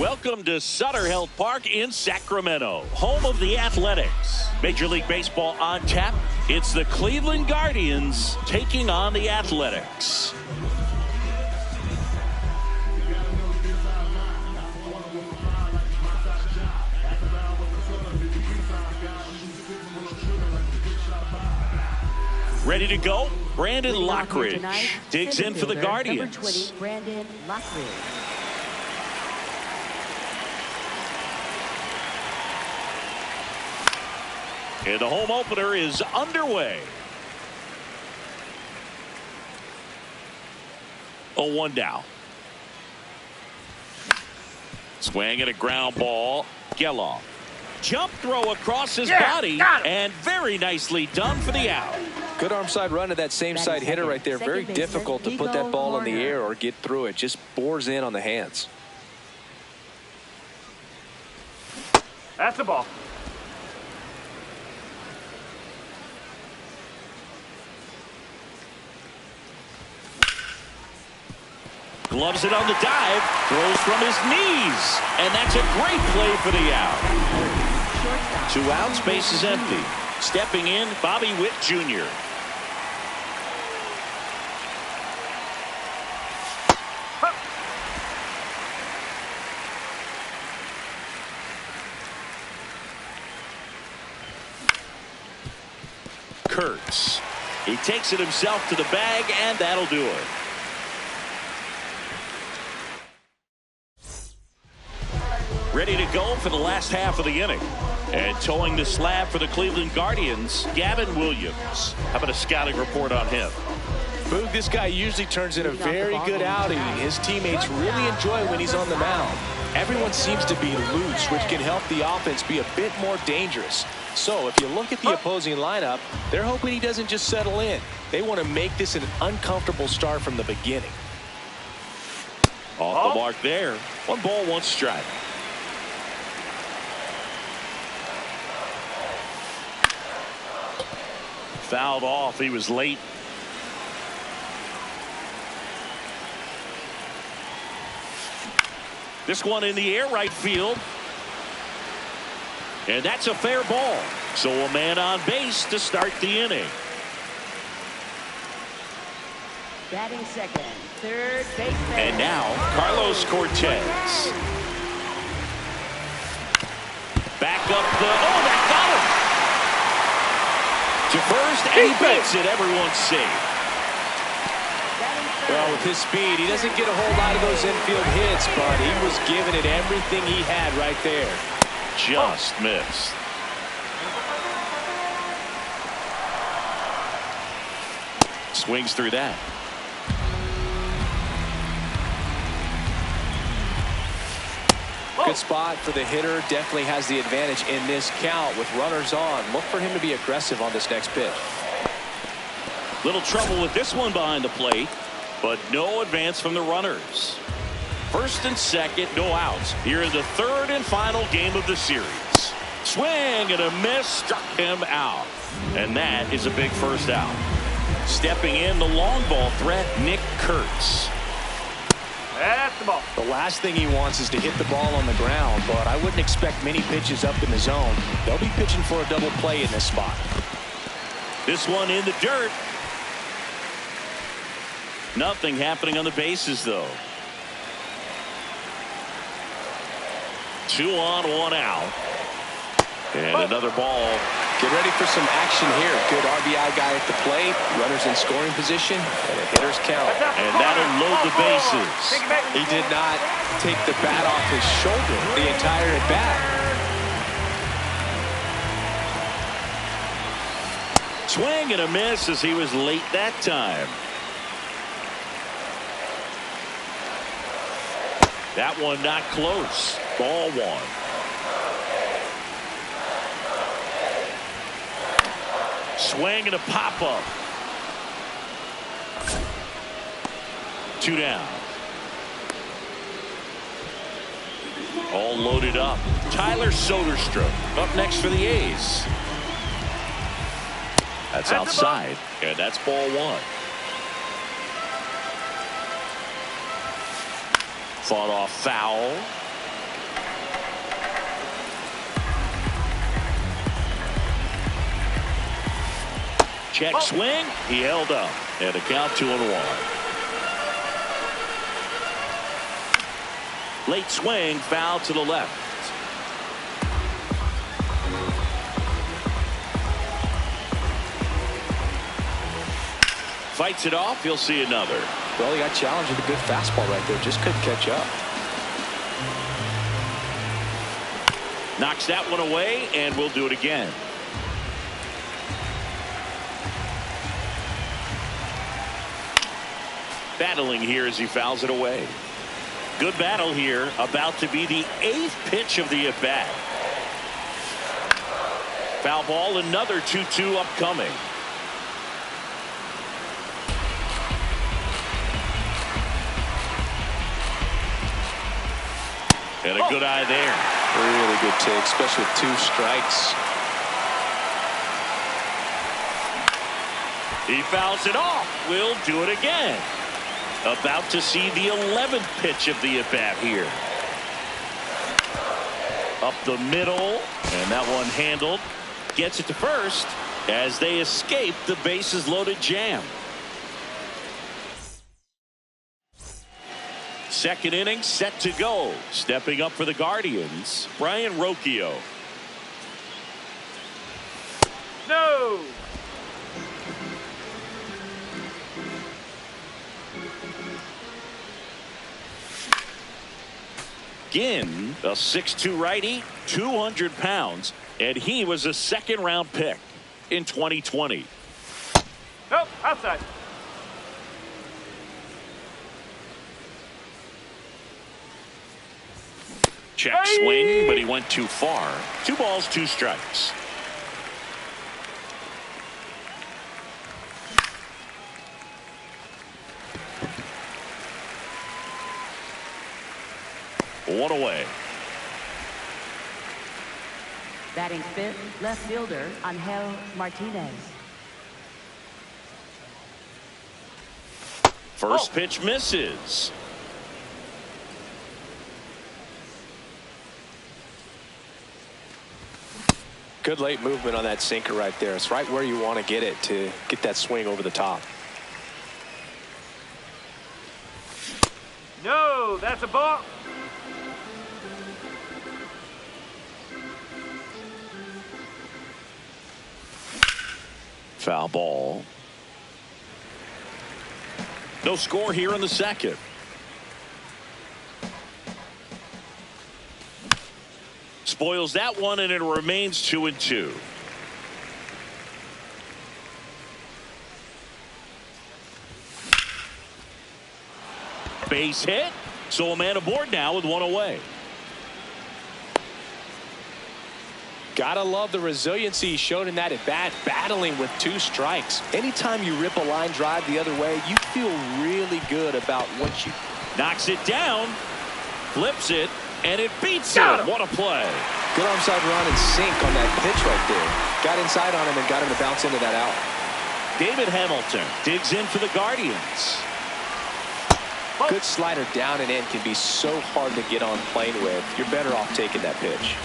Welcome to Sutter Health Park in Sacramento, home of the Athletics. Major League Baseball on tap. It's the Cleveland Guardians taking on the Athletics. Ready to go? Brandon Lockridge digs in for the Guardians. Number 20, Brandon Lockridge. And the home opener is underway. 0-1 down. Swing and a ground ball. Gelof. Jump throw across his body, and very nicely done for the out. Good arm side run to that same side hitter right there. Very difficult to put that ball in the air or get through it. Just bores in on the hands. That's the ball. Gloves it on the dive, throws from his knees, and that's a great play for the out. 2 outs, base is empty. Stepping in, Bobby Witt Jr. Kurtz. He takes it himself to the bag, and that'll do it. Ready to go for the last half of the inning. And towing the slab for the Cleveland Guardians, Gavin Williams. How about a scouting report on him? Boog, this guy usually turns in a very good outing. His teammates really enjoy when he's on the mound. Everyone seems to be loose, which can help the offense be a bit more dangerous. So if you look at the opposing lineup, they're hoping he doesn't just settle in. They want to make this an uncomfortable start from the beginning. Off the mark there. 1 ball, 1 strike. Fouled off. He was late. This one in the air, right field. And that's a fair ball. So a man on base to start the inning. Batting second, third baseman. And now Carlos Cortez. Back up the. Oh, that got him. To first, and he makes it. Everyone's safe. Well, with his speed, he doesn't get a whole lot of those infield hits, but he was giving it everything he had right there. Just missed. Swings through that. Good spot for the hitter. Definitely has the advantage in this count with runners on. Look for him to be aggressive on this next pitch. Little trouble with this one behind the plate, but no advance from the runners. First and second, no outs. Here in the third and final game of the series. Swing and a miss, struck him out. And that is a big first out. Stepping in, the long ball threat, Nick Kurtz. That's the ball. The last thing he wants is to hit the ball on the ground, but I wouldn't expect many pitches up in the zone. They'll be pitching for a double play in this spot. This one in the dirt. Nothing happening on the bases, though. 2 on, 1 out. And another ball. Get ready for some action here. Good RBI guy at the plate. Runners in scoring position. And a hitter's count. And that'll load the bases. He did not take the bat off his shoulder the entire at bat. Swing and a miss as he was late that time. That one not close. Ball 1. Swing and a pop-up. 2 down. All loaded up. Tyler Soderstrom up next for the A's. That's outside, and that's ball 1. Fought off foul. Check swing. He held up. And a count 2-1. Late swing, foul to the left. Fights it off. He'll see another. Well, he got challenged with a good fastball right there. Just couldn't catch up. Knocks that one away, and we'll do it again. Battling here as he fouls it away. Good battle here. About to be the 8th pitch of the at-bat. Foul ball, another 2-2 upcoming. And a good eye there. Really good take, especially with 2 strikes. He fouls it off. We'll do it again. About to see the 11th pitch of the at-bat here. Up the middle, and that one handled. Gets it to first as they escape the bases loaded jam. Second inning set to go. Stepping up for the Guardians, Brayan Rocchio. No. Ginn, a 6'2" righty, 200 pounds, and he was a second-round pick in 2020. Nope, outside. Check swing, but he went too far. 2 balls, 2 strikes. One away. Batting 5th, left fielder Angel Martinez. First pitch misses. Good late movement on that sinker right there. It's right where you want to get it to get that swing over the top. No, that's a ball. Foul ball. No score here in the second. Spoils that one, and it remains 2-2. Base hit. So a man aboard now with 1 away. Gotta love the resiliency he showed in that at bat, battling with 2 strikes. Anytime you rip a line drive the other way, you feel really good about what you. Knocks it down, flips it, and it beats him. What a play. Good onside run and sink on that pitch right there. Got inside on him and got him to bounce into that out. David Hamilton digs in for the Guardians. Good slider down and in can be so hard to get on plane with. You're better off taking that pitch.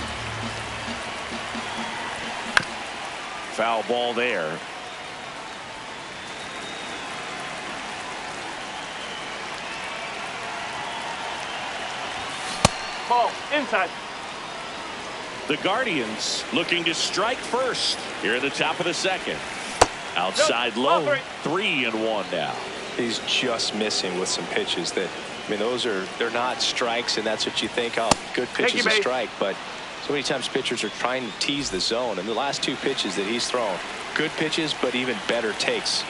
Foul ball there. Ball inside. The Guardians looking to strike first here at the top of the second. Outside low. 3-1 now. He's just missing with some pitches that, I mean, they're not strikes, and that's what you think, oh, good pitch is a strike. But so many times pitchers are trying to tease the zone, and the last 2 pitches that he's thrown, good pitches, but even better takes.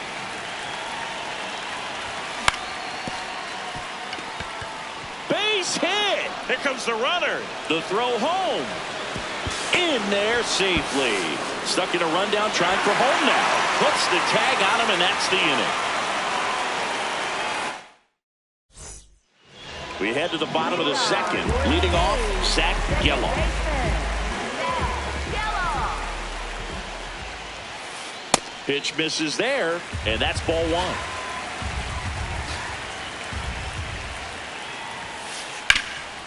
Base hit. Here comes the runner. The throw home. In there safely. Stuck in a rundown, trying for home now. Puts the tag on him, and that's the inning. We head to the bottom of the second. Leading off, Zach Gelof. Pitch misses there, and that's ball 1.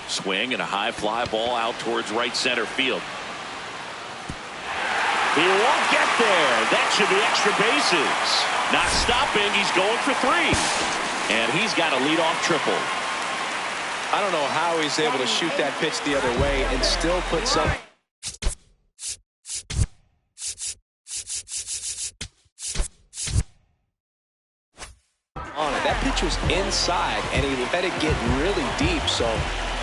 Swing and a high fly ball out towards right center field. He won't get there. That should be extra bases. Not stopping. He's going for 3. And he's got a leadoff triple. I don't know how he's able to shoot that pitch the other way and still put some on it. That pitch was inside, and he let it get really deep. So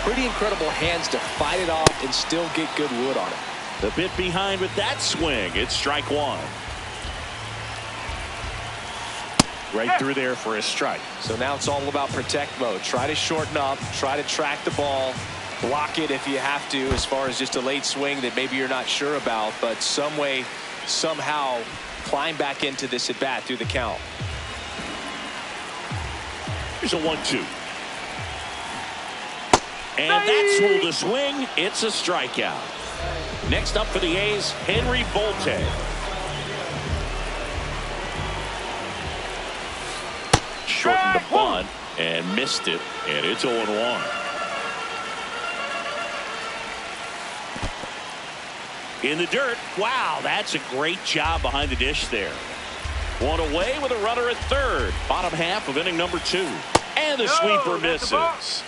pretty incredible hands to fight it off and still get good wood on it. The bit behind with that swing. It's strike 1. Right through there for a strike. So now it's all about protect mode. Try to shorten up, try to track the ball, block it if you have to, as far as just a late swing that maybe you're not sure about, but some way, somehow climb back into this at bat through the count. Here's a 1-2. And that's ruled a swing. It's a strikeout. Next up for the A's, Henry Volte. Shortened the bunt and missed it, and it's 0-1. In the dirt. Wow, that's a great job behind the dish there. One away with a runner at third. Bottom half of inning number 2. And the sweeper misses.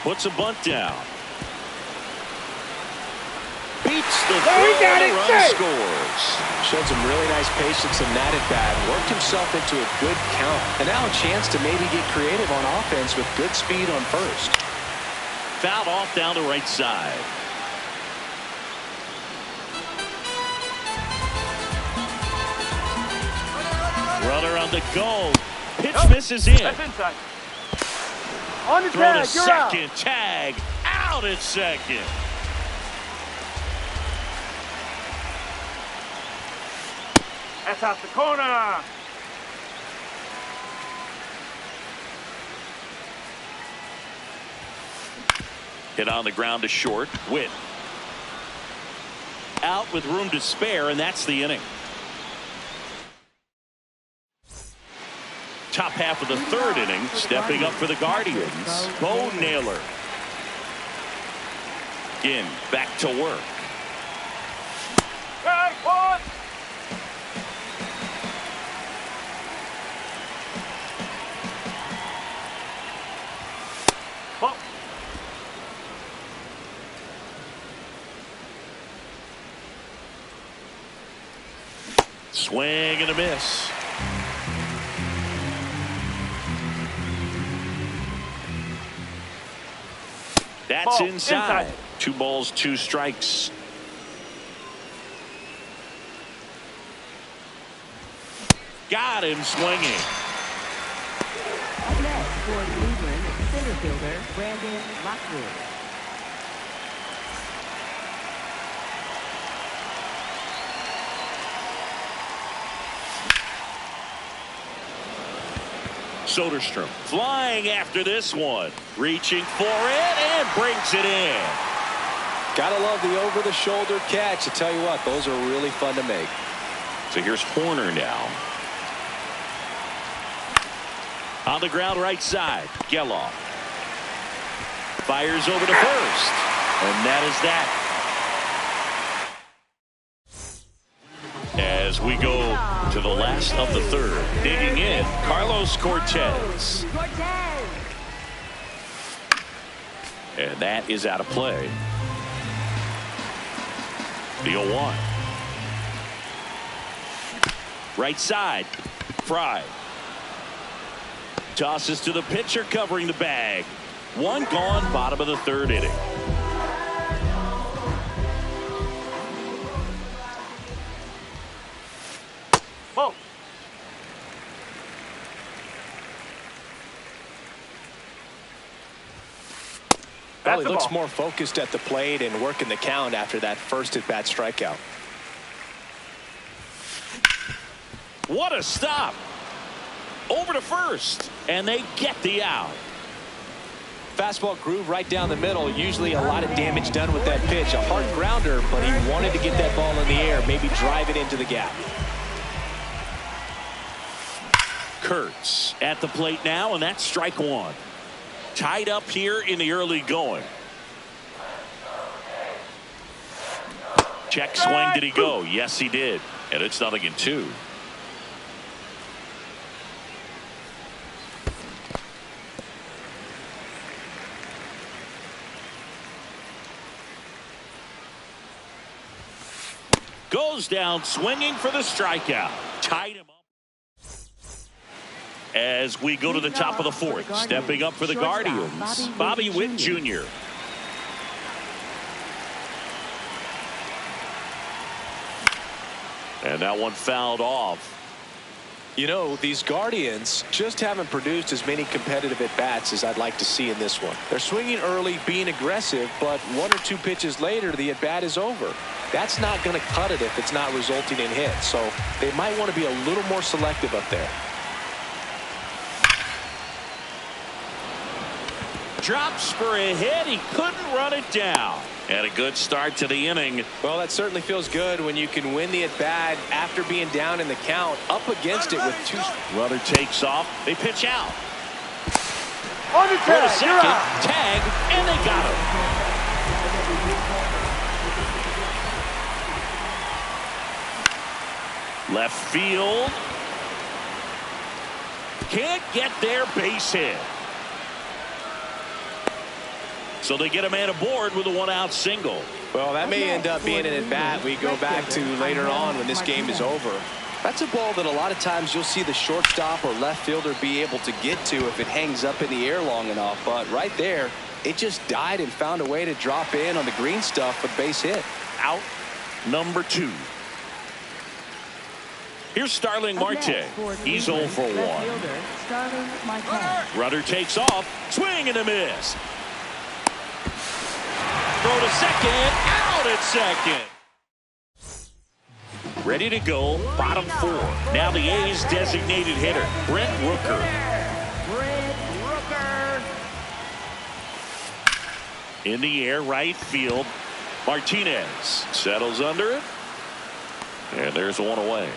Puts a bunt down. Beats the throw, and the run scores. Showed some really nice patience in that at bat. Worked himself into a good count. And now a chance to maybe get creative on offense with good speed on first. Fouled off down the right side. Runner on the go. Pitch misses in. That's inside. On the Throw tag, to you're out. second. Tag. Out at second. That's out the corner. Hit on the ground to short. Witt. Out with room to spare, and that's the inning. Top half of the third inning, stepping up for the Guardians, Bo Naylor. In, back to work. Tag, one. Ball. Swing and a miss. That's Ball, inside. inside. 2 balls, 2 strikes. Got him swinging. Up next for Cleveland, center fielder Brandon Lockwood. Soderstrom flying after this one. Reaching for it and brings it in. Gotta love the over-the-shoulder catch. I tell you what, those are really fun to make. So here's Horner now. On the ground right side. Geloff. Fires over to first. And that is that. As we go to the last of the third. Digging in, Carlos Cortez. And that is out of play. The 0-1. Right side. Fry. Tosses to the pitcher covering the bag. One gone, bottom of the third inning. Ball. Well, he the looks ball. more focused at the plate and working the count after that first at-bat strikeout. What a stop. Over to first, and they get the out. Fastball groove right down the middle. Usually a lot of damage done with that pitch. A hard grounder, but he wanted to get that ball in the air, maybe drive it into the gap. Kurtz at the plate now, and that's strike 1. Tied up here in the early going. Check swing. Did he go? Yes, he did. And it's 0-2. Goes down swinging for the strikeout. Tied him up. As we go to the top of the fourth, stepping up for the Guardians, Bobby Witt Jr. And that one fouled off. You know, these Guardians just haven't produced as many competitive at-bats as I'd like to see in this one. They're swinging early, being aggressive, but 1 or 2 pitches later, the at-bat is over. That's not going to cut it if it's not resulting in hits. So they might want to be a little more selective up there. Drops for a hit. He couldn't run it down. And a good start to the inning. Well, that certainly feels good when you can win the at-bat after being down in the count, up against it with 2. Runner takes off. They pitch out. On the For the tag. second. Tag. And they got him. Left field. Can't get their base hit. So they get a man aboard with a 1-out single. Well, that may end up being an at-bat we go back to later on when this game is over. That's a ball that a lot of times you'll see the shortstop or left fielder be able to get to if it hangs up in the air long enough. But right there, it just died and found a way to drop in on the green stuff with base hit. Out number 2. Here's Starling Marte. He's 0 for 1. Runner takes off. Swing and a miss. Throw to second. Out at second. Ready to go. Bottom 4. Now the A's designated hitter, Brent Rooker. In the air, right field. Martinez settles under it. And there's 1 away.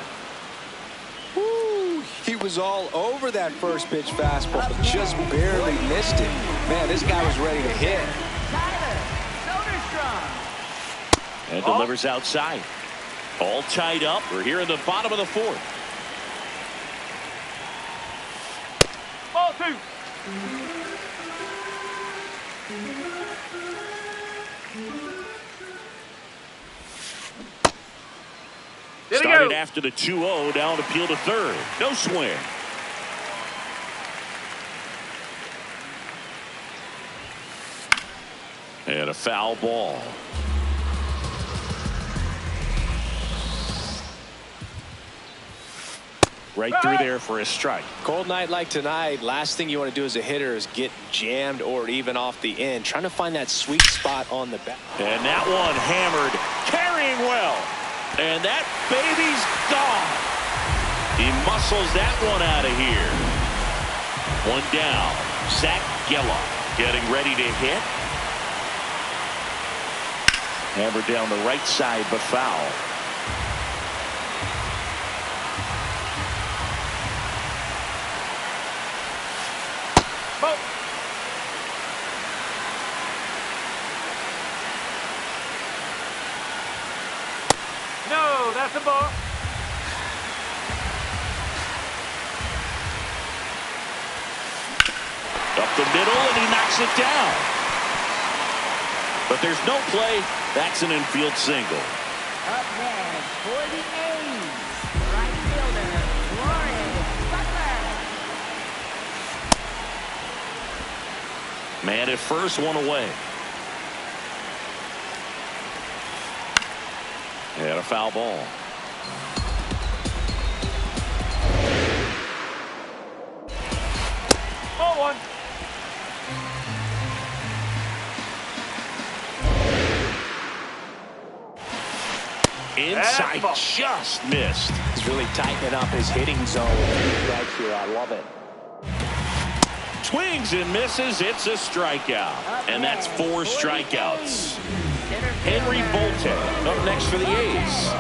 Woo, he was all over that first pitch fastball, but just barely missed it. Man, this guy was ready to hit. And delivers outside. All tied up. We're here in the bottom of the 4th. Ball 2. Started after the 2-0, down to peel to third. No swing. And a foul ball. Right through there for a strike. Cold night like tonight, last thing you want to do as a hitter is get jammed or even off the end. Trying to find that sweet spot on the bat. And that one hammered, carrying well. And that baby's gone. He muscles that one out of here. 1 down. Zach Gelof getting ready to hit. Hammered down the right side, but foul. No, that's a ball. Up the middle, and he knocks it down. But there's no play. That's an infield single. Up next for the A's, right fielder, Lauren Butler. Man at first, 1 away. And a foul ball. Ball 1. Inside, just missed. He's really tightening up his hitting zone right here. I love it. Swings and misses. It's a strikeout. And that's 4 strikeouts. Henry Volte up next for the A's.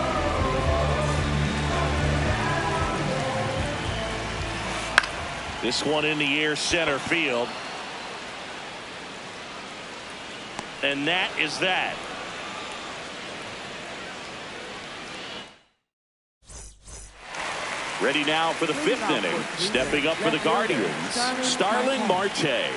This one in the air, center field. And that is that. Ready now for the 5th inning. Stepping up for the Guardians, Starling Marte.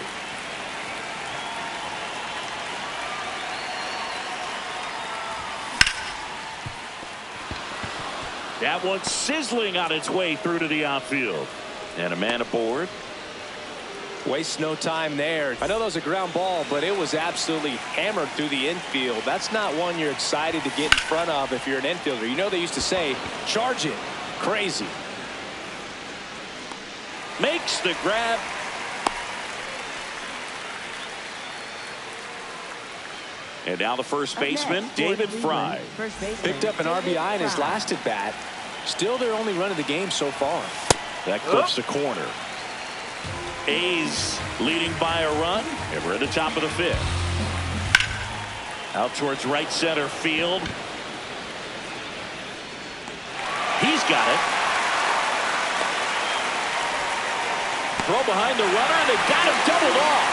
That one's sizzling on its way through to the outfield. And a man aboard. Waste no time there. I know that was a ground ball, but it was absolutely hammered through the infield. That's not one you're excited to get in front of if you're an infielder. You know they used to say, charge it. Crazy. Makes the grab. And now the first baseman, David Fry. Picked up an RBI in his last at bat. Still their only run of the game so far. That clips the corner. A's leading by a run, and we're at the top of the 5th. Out towards right center field. He's got it. Throw behind the runner, and they got him doubled off.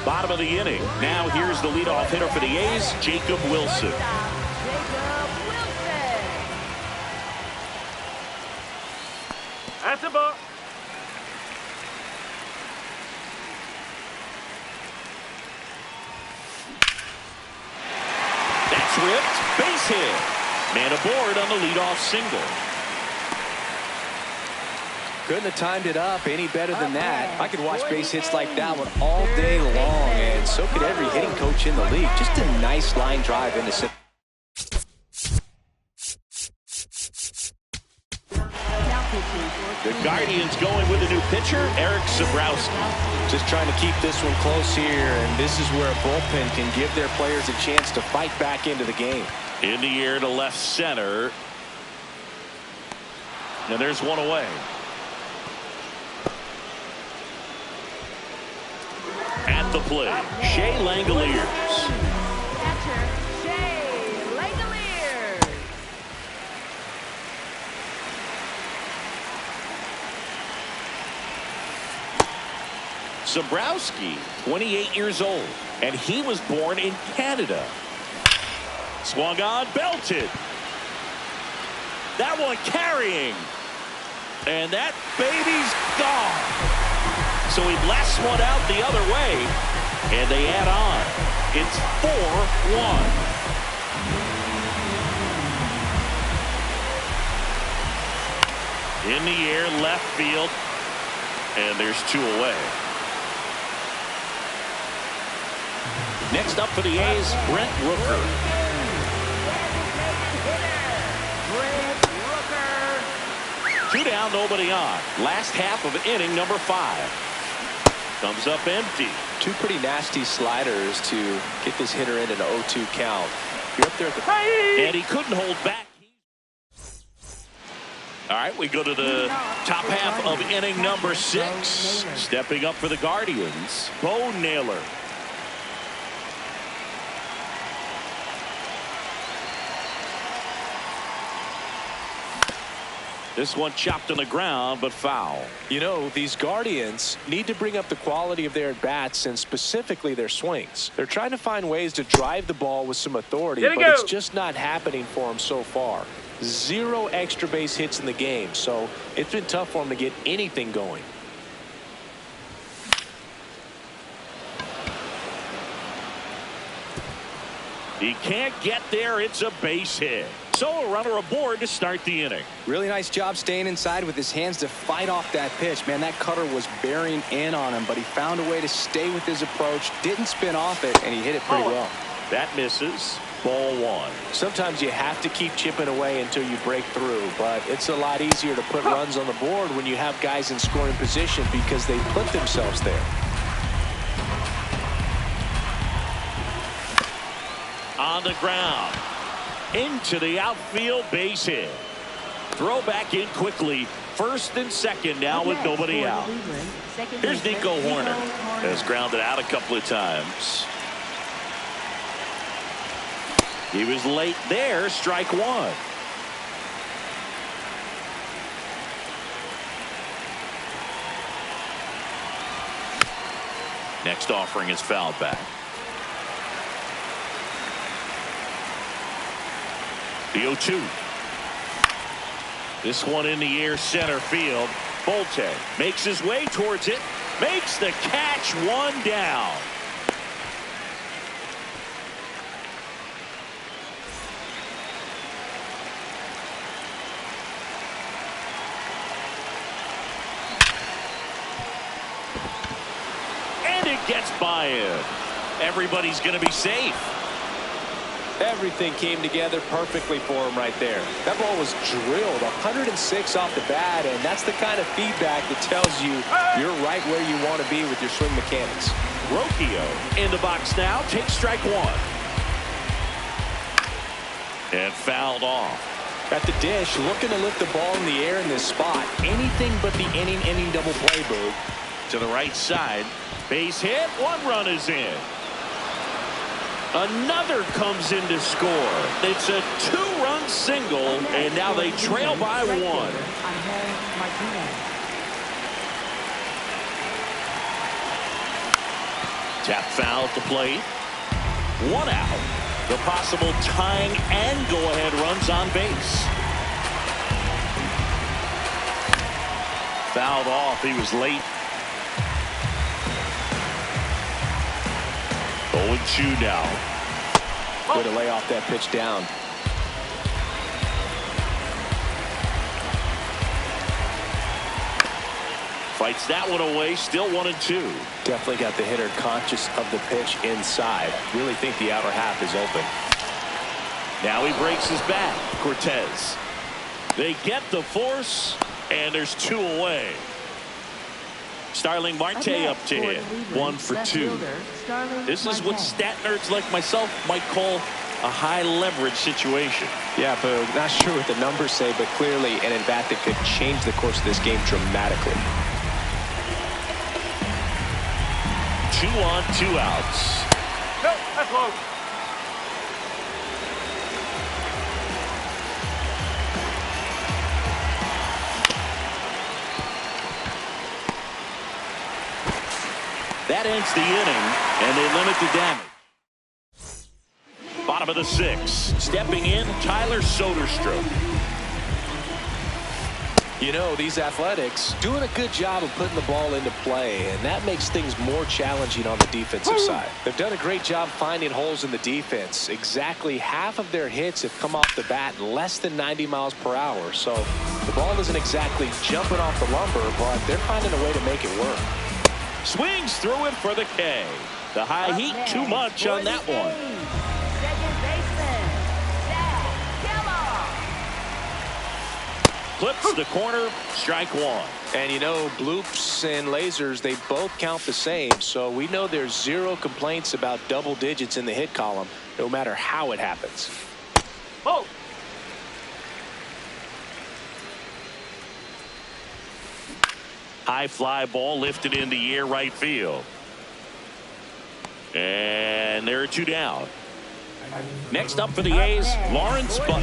Bottom of the inning. Now here's the leadoff hitter for the A's, Jacob Wilson. That's a ball. That's ripped. Base hit. Man aboard on the leadoff single. Couldn't have timed it up any better than that. I could watch base hits like that one all day long, and so could every hitting coach in the league. Just a nice line drive into center. The Guardians going with a new pitcher, Eric Sabrowski. Just trying to keep this one close here, and this is where a bullpen can give their players a chance to fight back into the game. In the air to left center. And there's one away. At the plate, Shea Langoliers. Catcher Shea Langoliers. Sabrowski, 28 years old, and he was born in Canada. Swung on, belted. That one carrying. And that baby's gone. So he blasts one out the other way, and they add on. It's 4-1. In the air, left field, and there's 2 away. Next up for the A's, Brent Rooker. Brent Rooker. 2 down, nobody on. Last half of inning number 5. Comes up empty. 2 pretty nasty sliders to get this hitter in an 0-2 count. You're up there at the... And he couldn't hold back. All right, we go to the top half of inning number 6. Stepping up for the Guardians, Bo Naylor. This one chopped on the ground, but foul. You know, these Guardians need to bring up the quality of their at-bats and specifically their swings. They're trying to find ways to drive the ball with some authority, but it's just not happening for them so far. 0 extra base hits in the game, so it's been tough for them to get anything going. He can't get there. It's a base hit. So a runner aboard to start the inning. Really nice job staying inside with his hands to fight off that pitch. Man, that cutter was bearing in on him, but he found a way to stay with his approach, didn't spin off it, and he hit it pretty well. That misses. Ball 1. Sometimes you have to keep chipping away until you break through, but it's a lot easier to put runs on the board when you have guys in scoring position because they put themselves there. On the ground. Into the outfield, base hit. Throw back in quickly. First and second now with nobody out. Here's Nico Horner. Has grounded out a couple of times. He was late there. Strike 1. Next offering is fouled back. The 0-2. This one in the air, center field. Bolte makes his way towards it. Makes the catch, one down. And it gets by him. Everybody's going to be safe. Everything came together perfectly for him right there. That ball was drilled 106 off the bat, and that's the kind of feedback that tells you you're right where you want to be with your swing mechanics. Rocchio in the box now, takes strike one. And fouled off. At the dish, looking to lift the ball in the air in this spot. Anything but the inning double play, Boog. To the right side, base hit, one run is in. Another comes in to score. It's a two-run single, and now they trail by one. Tap foul at the plate. One out. The possible tying and go-ahead runs on base. Fouled off. He was late. 0-2 now. Way to lay off that pitch down. Fights that one away. Still 1-2. Definitely got the hitter conscious of the pitch inside. Really think the outer half is open. Now he breaks his bat. Cortez. They get the force, and there's two away. Starling Marte up to hit. 1 for 2. This is what stat nerds like myself might call a high leverage situation. Yeah, but not sure what the numbers say, but clearly an at-bat that could change the course of this game dramatically. 2 on, 2 outs. No, that's low. That ends the inning, and they limit the damage. Bottom of the 6th. Stepping in, Tyler Soderstrom. You know, these Athletics doing a good job of putting the ball into play, and that makes things more challenging on the defensive side. They've done a great job finding holes in the defense. Exactly half of their hits have come off the bat in less than 90 miles per hour. So the ball isn't exactly jumping off the lumber, but they're finding a way to make it work. Swings through it for the K. The high heat, too much on that one. Second baseman, Zach Gelof. Clips the corner, strike one. And you know, bloops and lasers, they both count the same. So we know there's zero complaints about double digits in the hit column, no matter how it happens. Oh. High fly ball lifted in the air right field. And there are 2 down. Next up for the A's, Lawrence Butler.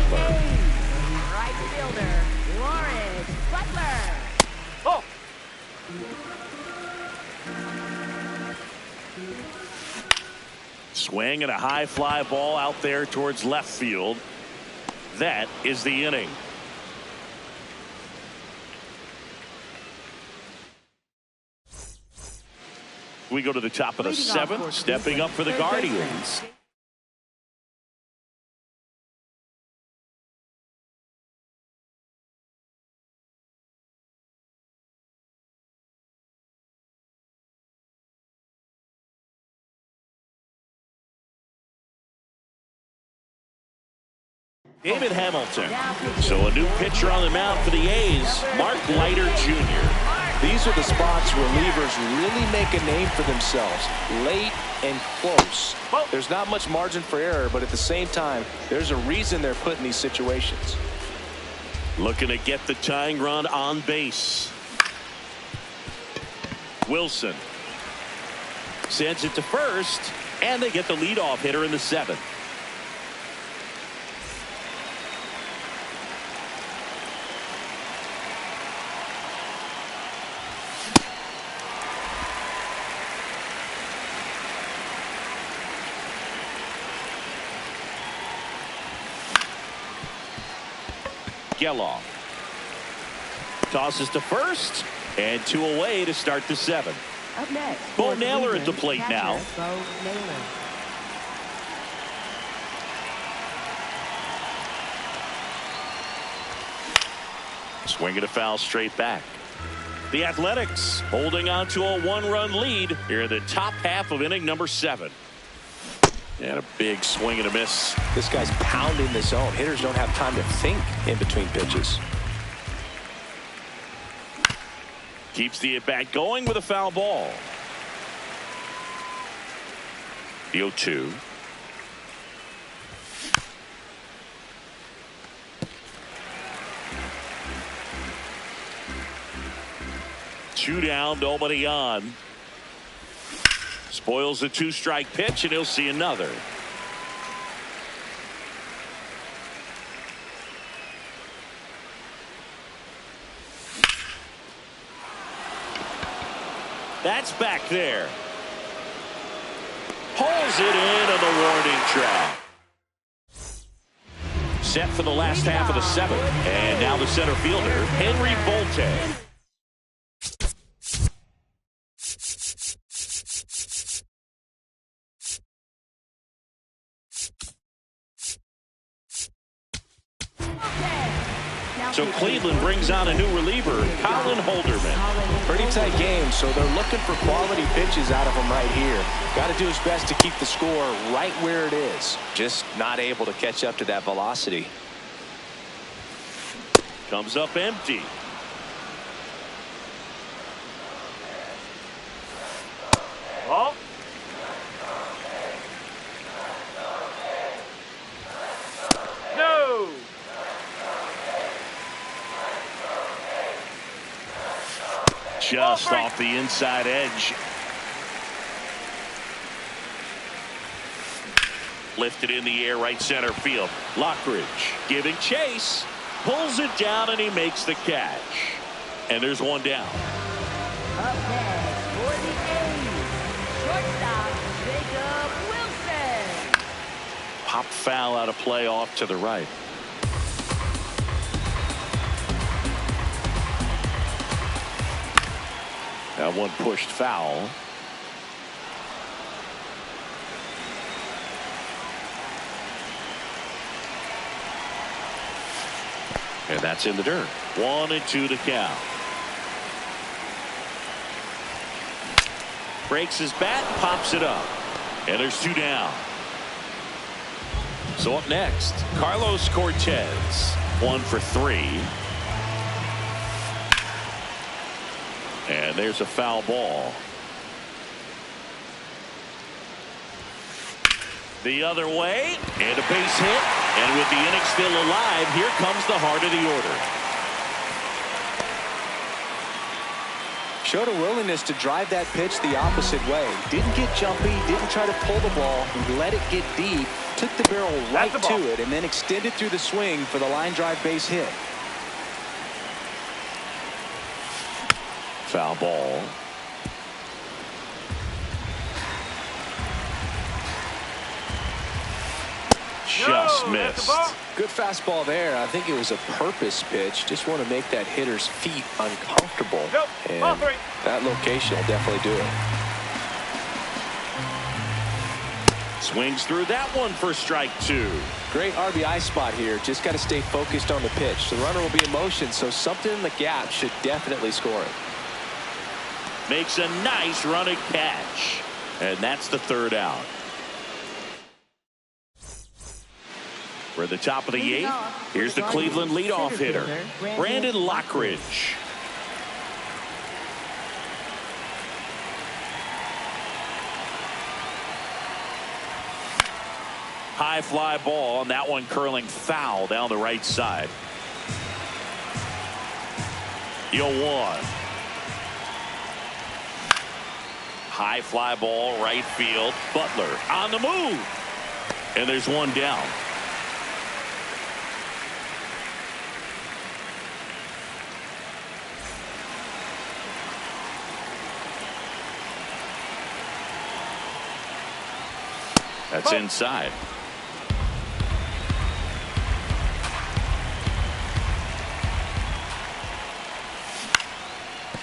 Right fielder, Lawrence Butler. Oh. Swing and a high fly ball out there towards left field. That is the inning. We go to the top of the 7th, stepping up for the Guardians. David Hamilton. So a new pitcher on the mound for the A's, Mark Leiter Jr. These are the spots relievers really make a name for themselves. Late and close. There's not much margin for error, but at the same time, there's a reason they're put in these situations. Looking to get the tying run on base. Wilson sends it to first, and they get the leadoff hitter in the 7th. Geloff. Tosses to first, and 2 away to start the 7th. Up next, Bo for Naylor at the Cleveland, plate catcher, now. Bo Naylor. Swinging a foul straight back. The Athletics holding on to a 1-run lead here in the top half of inning number 7. And a big swing and a miss. This guy's pounding the zone. Hitters don't have time to think in between pitches. Keeps the at-bat going with a foul ball. The 0-2. Two down, nobody on. Spoils the 2-strike pitch, and he'll see another. That's back there. Pulls it in on the warning track. Set for the last half of the 7th. And now the center fielder, Henry Volte. So Cleveland brings on a new reliever, Colin Holderman. Pretty tight game, so they're looking for quality pitches out of him right here. Got to do his best to keep the score right where it is. Just not able to catch up to that velocity. Comes up empty. Oh. No. Just off the inside edge. Lifted in the air, right center field. Lockridge giving chase. Pulls it down, and he makes the catch. And there's one down. Up next, for the A's, shortstop, Jacob Wilson. Pop foul out of play off to the right. That one pushed foul. And that's in the dirt. 1-2 to count. Breaks his bat, pops it up. And there's 2 down. So up next, Carlos Cortez. 1 for 3. And there's a foul ball. The other way, and a base hit. And with the inning still alive, here comes the heart of the order. Showed a willingness to drive that pitch the opposite way. Didn't get jumpy, didn't try to pull the ball. He let it get deep, took the barrel right to it, and then extended through the swing for the line drive base hit. Foul ball. Just missed. Good fastball there. I think it was a purpose pitch. Just want to make that hitter's feet uncomfortable. And that location will definitely do it. Swings through that one for strike 2. Great RBI spot here. Just got to stay focused on the pitch. The runner will be in motion, so something in the gap should definitely score it. Makes a nice running catch. And that's the 3rd out. For the top of the 8th, here's the Cleveland leadoff hitter, Brandon Lockridge. High fly ball, and that one curling foul down the right side. 0-1. High fly ball, right field. Butler on the move. And there's one down. That's inside.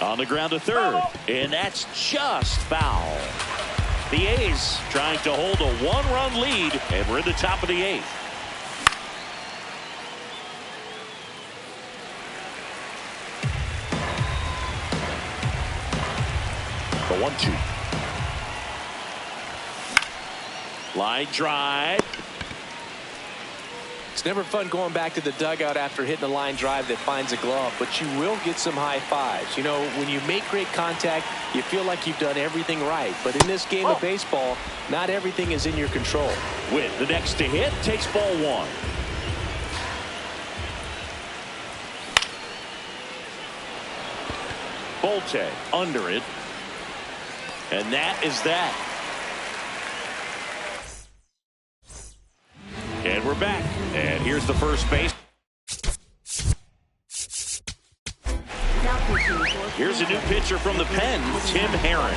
On the ground to third, and that's just foul. The A's trying to hold a one-run lead, and we're in the top of the 8th. The 1-2. Line drive. It's never fun going back to the dugout after hitting a line drive that finds a glove, but you will get some high fives. You know, when you make great contact, you feel like you've done everything right. But in this game of baseball, not everything is in your control. With the next to hit, takes ball 1. Bolte under it. And that is that. And we're back. And here's the first base. Here's a new pitcher from the pen, Tim Herrin.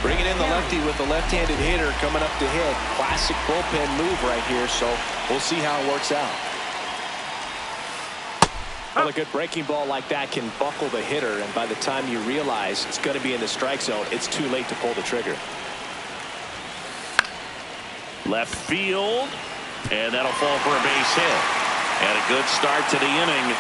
Bringing in the lefty with the left-handed hitter coming up to hit. Classic bullpen move right here, so we'll see how it works out. Well, a good breaking ball like that can buckle the hitter, and by the time you realize it's going to be in the strike zone, it's too late to pull the trigger. Left field, and that'll fall for a base hit. And a good start to the inning.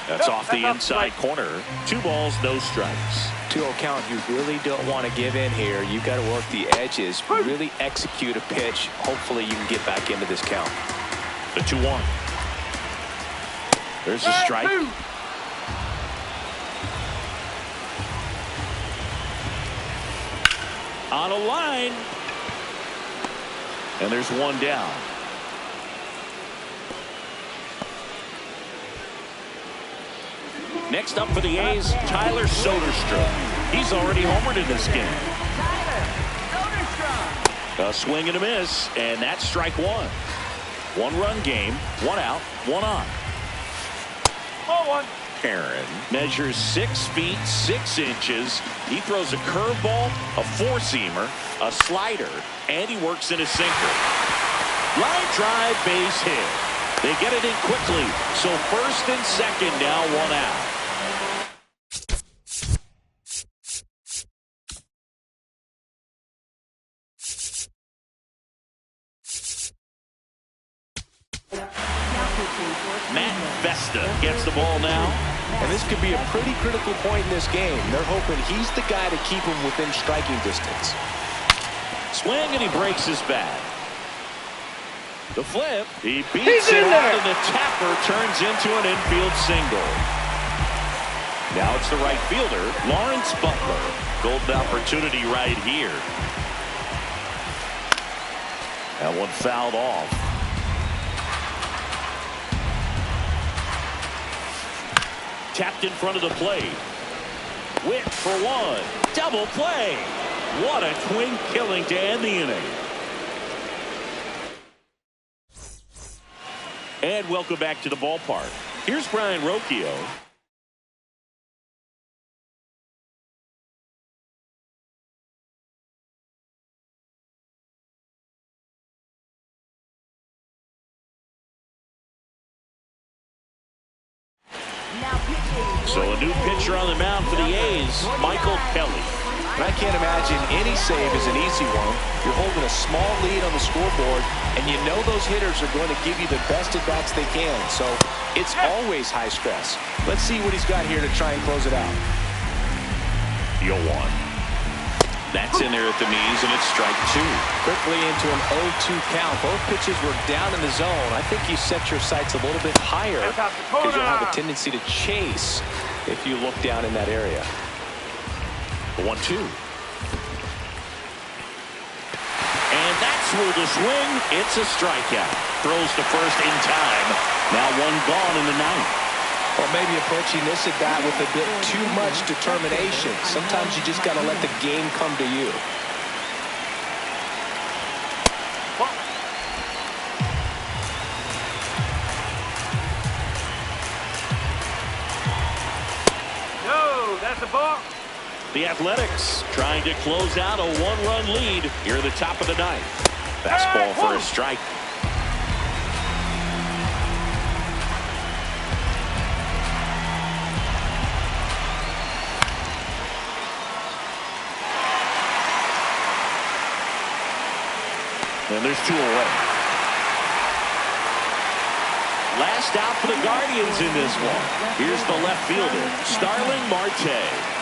That's off the inside corner. 2 balls, no strikes. 2-0 count. You really don't want to give in here. You've got to work the edges, really execute a pitch. Hopefully you can get back into this count. The 2-1. There's a strike. On a line. And there's 1 down. Next up for the A's, Tyler Soderstrom. He's already homered in this game. A swing and a miss, and that's strike 1. 1-run game, 1 out, 1 on. Ball 1. Herrin measures 6 feet 6 inches. He throws a curveball, a 4-seamer, a slider, and he works in a sinker. Line drive, base hit. They get it in quickly, so first and second now, 1 out. Matt Vesta gets the ball now. And this could be a pretty critical point in this game. They're hoping he's the guy to keep him within striking distance. Swing, and he breaks his bat. The flip, he beats it out, and the tapper turns into an infield single. Now it's the right fielder, Lawrence Butler. Golden opportunity right here. That one fouled off. Tapped in front of the plate. Whip for 1. Double play. What a twin killing to end the inning. And welcome back to the ballpark. Here's Brian Rocchio. So a new pitcher on the mound for the A's, Michael Kelly. And I can't imagine any save is an easy one. You're holding a small lead on the scoreboard, and you know those hitters are going to give you the best at-bats they can. So it's always high stress. Let's see what he's got here to try and close it out. The 0-1. That's in there at the knees, and it's strike 2. Quickly into an 0-2 count. Both pitches were down in the zone. I think you set your sights a little bit higher because you'll have a tendency to chase if you look down in that area. The 1-2. And that's where the swing. It's a strikeout. Throws to first in time. Now 1 gone in the 9th. Or maybe approaching this at bat with a bit too much determination. Sometimes you just got to let the game come to you. That's the ball. The Athletics trying to close out a one-run lead here at the top of the ninth. Fastball for a strike. And there's 2 away. Last out for the Guardians in this one. Here's the left fielder, Starling Marte.